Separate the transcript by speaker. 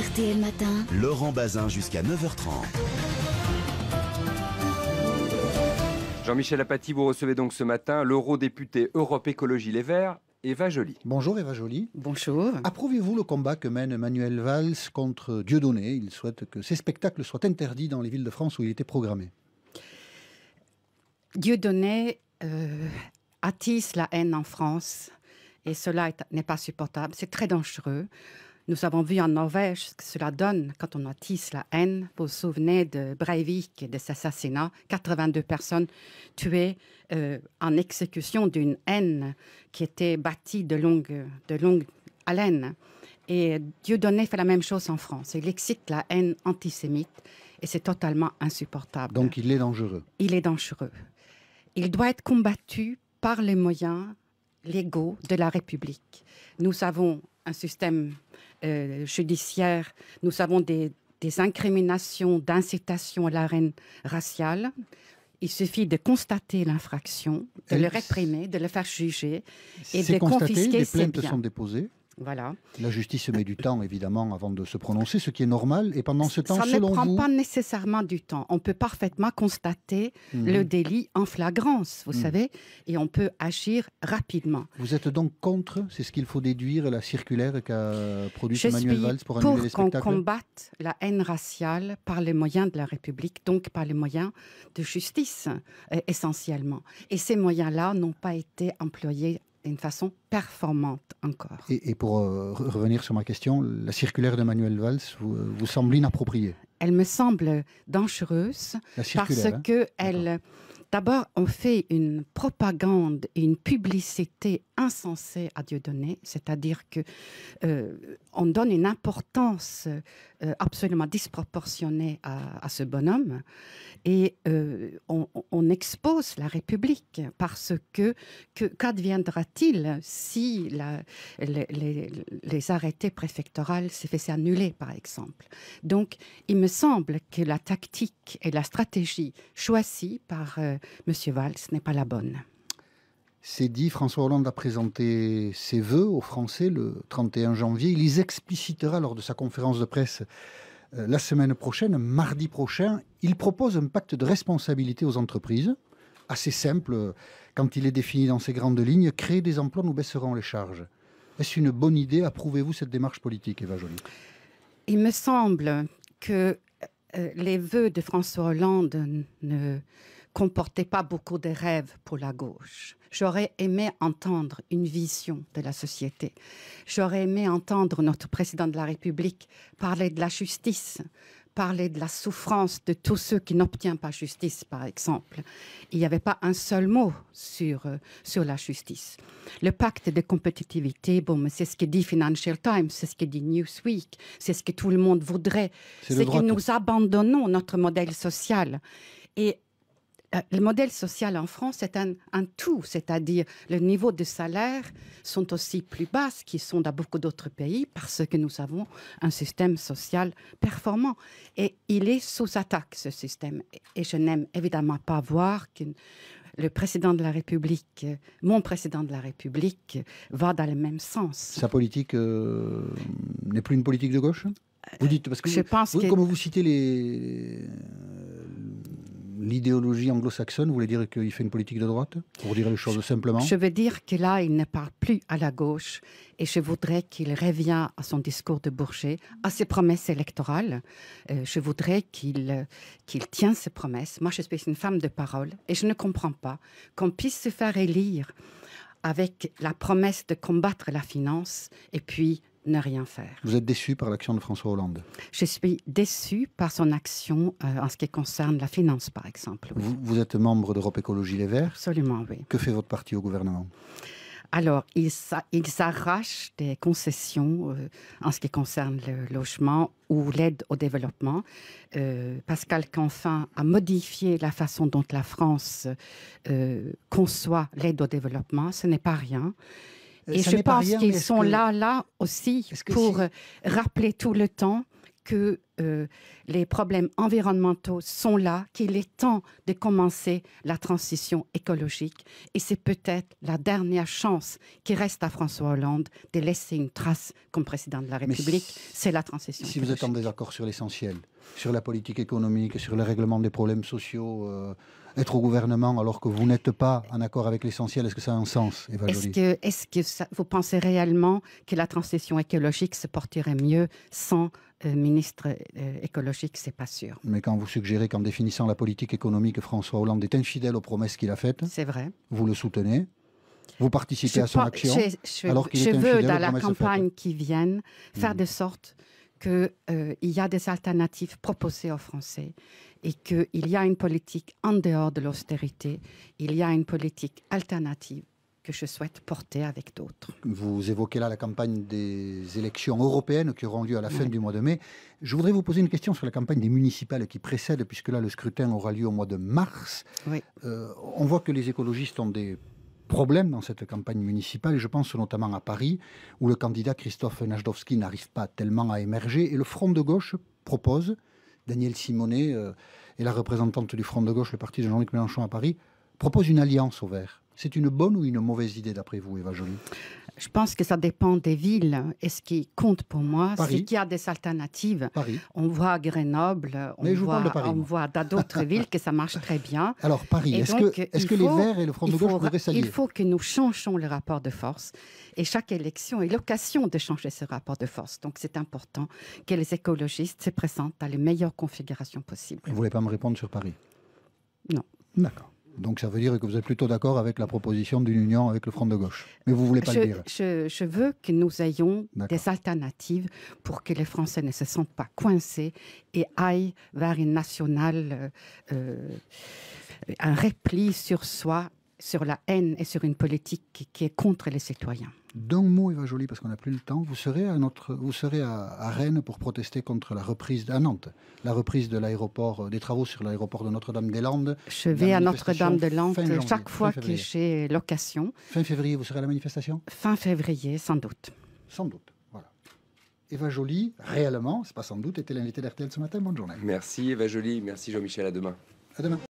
Speaker 1: RTL Matin.
Speaker 2: Laurent Bazin jusqu'à 9h30.
Speaker 3: Jean-Michel Apathy, vous recevez donc ce matin l'eurodéputée Europe Écologie Les Verts, Eva Joly.
Speaker 4: Bonjour Eva Joly.
Speaker 5: Bonjour.
Speaker 4: Approuvez-vous le combat que mène Manuel Valls contre Dieudonné? Il souhaite que ces spectacles soient interdits dans les villes de France où il était programmé.
Speaker 5: Dieudonné attise la haine en France et cela n'est pas supportable. C'est très dangereux. Nous avons vu en Norvège ce que cela donne quand on attise la haine. Vous vous souvenez de Breivik et de cet assassinat, 82 personnes tuées en exécution d'une haine qui était bâtie de longue haleine. Et Dieudonné fait la même chose en France. Il excite la haine antisémite et c'est totalement insupportable.
Speaker 4: Donc il est dangereux.
Speaker 5: Il est dangereux. Il doit être combattu par les moyens légaux de la République. Nous avons un système judiciaire, nous avons des incriminations d'incitation à la haine raciale. Il suffit de constater l'infraction, de le réprimer, de le faire juger et de confisquer ses biens.
Speaker 4: Les plaintes sont déposées.
Speaker 5: Voilà.
Speaker 4: La justice met du temps, évidemment, avant de se prononcer, ce qui est normal. Et pendant ce temps,
Speaker 5: ça
Speaker 4: selon
Speaker 5: ne prend
Speaker 4: vous...
Speaker 5: pas nécessairement du temps. On peut parfaitement constater le délit en flagrance, vous savez, et on peut agir rapidement.
Speaker 4: Vous êtes donc contre, c'est ce qu'il faut déduire, la circulaire qu'a produite Manuel Valls pour annuler les spectacles?
Speaker 5: Je suis pour qu'on combatte la haine raciale par les moyens de la République, donc par les moyens de justice, essentiellement. Et ces moyens-là n'ont pas été employés d'une façon performante encore.
Speaker 4: Et pour revenir sur ma question, la circulaire de Manuel Valls vous semble inappropriée?
Speaker 5: Elle me semble dangereuse parce que d'abord, on fait une propagande et une publicité insensée à Dieudonné, c'est-à-dire que on donne une importance absolument disproportionnée à ce bonhomme et on expose la République parce qu'adviendra-t-il si les arrêtés préfectoraux se faisaient annuler, par exemple? Donc, il me semble que la tactique et la stratégie choisie par M. Valls n'est pas la bonne.
Speaker 4: C'est dit, François Hollande a présenté ses vœux aux Français le 31 janvier. Il les explicitera lors de sa conférence de presse la semaine prochaine, mardi prochain. Il propose un pacte de responsabilité aux entreprises, assez simple quand il est défini dans ses grandes lignes. Créer des emplois, nous baisserons les charges. Est-ce une bonne idée? Approuvez-vous cette démarche politique, Eva Joly?
Speaker 5: Il me semble que les vœux de François Hollande ne comportaient pas beaucoup de rêves pour la gauche. J'aurais aimé entendre une vision de la société. J'aurais aimé entendre notre président de la République parler de la justice, parler de la souffrance de tous ceux qui n'obtiennent pas justice, par exemple. Il n'y avait pas un seul mot sur la justice. Le pacte de compétitivité, c'est ce que dit Financial Times, c'est ce que dit Newsweek, c'est ce que tout le monde voudrait. C'est que nous abandonnons notre modèle social. Et le modèle social en France est un tout, c'est-à-dire le niveau de salaire sont aussi plus bas qu'ils sont dans beaucoup d'autres pays parce que nous avons un système social performant. Et il est sous attaque, ce système. Et je n'aime évidemment pas voir que le président de la République, mon président de la République, va dans le même sens.
Speaker 4: Sa politique n'est plus une politique de gauche? Vous dites, parce que comme vous citez l'idéologie anglo-saxonne, vous voulez dire qu'il fait une politique de droite, pour dire les choses simplement?
Speaker 5: Je veux dire que là, il ne parle plus à la gauche et je voudrais qu'il revienne à son discours de Bourget, à ses promesses électorales. Je voudrais qu'il tienne ses promesses. Moi, je suis une femme de parole et je ne comprends pas qu'on puisse se faire élire avec la promesse de combattre la finance et puis ne rien faire.
Speaker 4: Vous êtes déçu par l'action de François Hollande?
Speaker 5: Je suis déçu par son action en ce qui concerne la finance, par exemple. Oui.
Speaker 4: Vous êtes membre d'Europe Écologie Les Verts?
Speaker 5: Absolument, oui.
Speaker 4: Que fait votre parti au gouvernement?
Speaker 5: Alors, ils s'arrachent des concessions en ce qui concerne le logement ou l'aide au développement. Pascal Canfin a modifié la façon dont la France conçoit l'aide au développement. Ce n'est pas rien. Et je pense qu'ils sont là aussi pour rappeler tout le temps que les problèmes environnementaux sont là, qu'il est temps de commencer la transition écologique. Et c'est peut-être la dernière chance qui reste à François Hollande de laisser une trace comme président de la République. C'est la transition
Speaker 4: Si
Speaker 5: écologique.
Speaker 4: vous êtes en désaccord sur l'essentiel, sur la politique économique, sur le règlement des problèmes sociaux, être au gouvernement alors que vous n'êtes pas en accord avec l'essentiel, est-ce que ça a un sens, Eva Joly?
Speaker 5: Est-ce que vous pensez réellement que la transition écologique se porterait mieux sans ministre écologique? C'est pas sûr.
Speaker 4: Mais quand vous suggérez qu'en définissant la politique économique, François Hollande est infidèle aux promesses qu'il a faites,
Speaker 5: C'est vrai.
Speaker 4: vous le soutenez, vous participez à son action, alors qu'il
Speaker 5: je
Speaker 4: est
Speaker 5: veux,
Speaker 4: infidèle
Speaker 5: dans
Speaker 4: aux
Speaker 5: la
Speaker 4: promesses
Speaker 5: campagne
Speaker 4: faites.
Speaker 5: qui vienne, faire de sorte qu'il y a des alternatives proposées aux Français et qu'il y a une politique en dehors de l'austérité, il y a une politique alternative que je souhaite porter avec d'autres.
Speaker 4: Vous évoquez là la campagne des élections européennes qui auront lieu à la fin du mois de mai. Je voudrais vous poser une question sur la campagne des municipales qui précède, puisque là le scrutin aura lieu au mois de mars.
Speaker 5: Oui.
Speaker 4: On voit que les écologistes ont des problème dans cette campagne municipale, et je pense notamment à Paris, où le candidat Christophe Najdowski n'arrive pas tellement à émerger, et le Front de gauche propose, Danielle Simonet et la représentante du Front de gauche, le parti de Jean-Luc Mélenchon à Paris, propose une alliance au vert. C'est une bonne ou une mauvaise idée d'après vous, Eva Joly?
Speaker 5: Je pense que ça dépend des villes. Et ce qui compte pour moi,
Speaker 4: Paris.
Speaker 5: c'est qu'il y a des alternatives.
Speaker 4: Paris.
Speaker 5: On voit à Grenoble,
Speaker 4: Mais je vous parle de Paris,
Speaker 5: on
Speaker 4: moi.
Speaker 5: voit dans d'autres villes que ça marche très bien.
Speaker 4: Alors Paris,
Speaker 5: Et
Speaker 4: est-ce
Speaker 5: donc,
Speaker 4: que les Verts et le Front de gauche pourraient s'allier?
Speaker 5: Il faut que nous changions le rapport de force. Et chaque élection est l'occasion de changer ce rapport de force. Donc c'est important que les écologistes se présentent dans les meilleures configurations possibles.
Speaker 4: Vous ne voulez pas me répondre sur Paris?
Speaker 5: Non.
Speaker 4: D'accord. Donc ça veut dire que vous êtes plutôt d'accord avec la proposition d'une union avec le Front de gauche. Mais vous ne voulez pas le dire.
Speaker 5: Je veux que nous ayons
Speaker 4: D'accord.
Speaker 5: des alternatives pour que les Français ne se sentent pas coincés et aillent vers une nationale, un repli sur soi, sur la haine et sur une politique qui est contre les citoyens.
Speaker 4: D'un mot, Eva Joly, parce qu'on n'a plus le temps, vous serez à Rennes pour protester contre la reprise, à Nantes, la reprise de l'aéroport, des travaux sur l'aéroport de Notre-Dame-des-Landes.
Speaker 5: Je vais à Notre-Dame-des-Landes
Speaker 4: fin janvier,
Speaker 5: chaque fois
Speaker 4: fin
Speaker 5: que
Speaker 4: février.
Speaker 5: j'ai l'occasion.
Speaker 4: Fin février, vous serez à la manifestation?
Speaker 5: Fin février, sans doute.
Speaker 4: Sans doute, voilà. Eva Joly, réellement, c'est pas sans doute, était l'invité d'RTL ce matin. Bonne journée.
Speaker 3: Merci Eva Joly, merci Jean-Michel, à demain.
Speaker 4: À demain.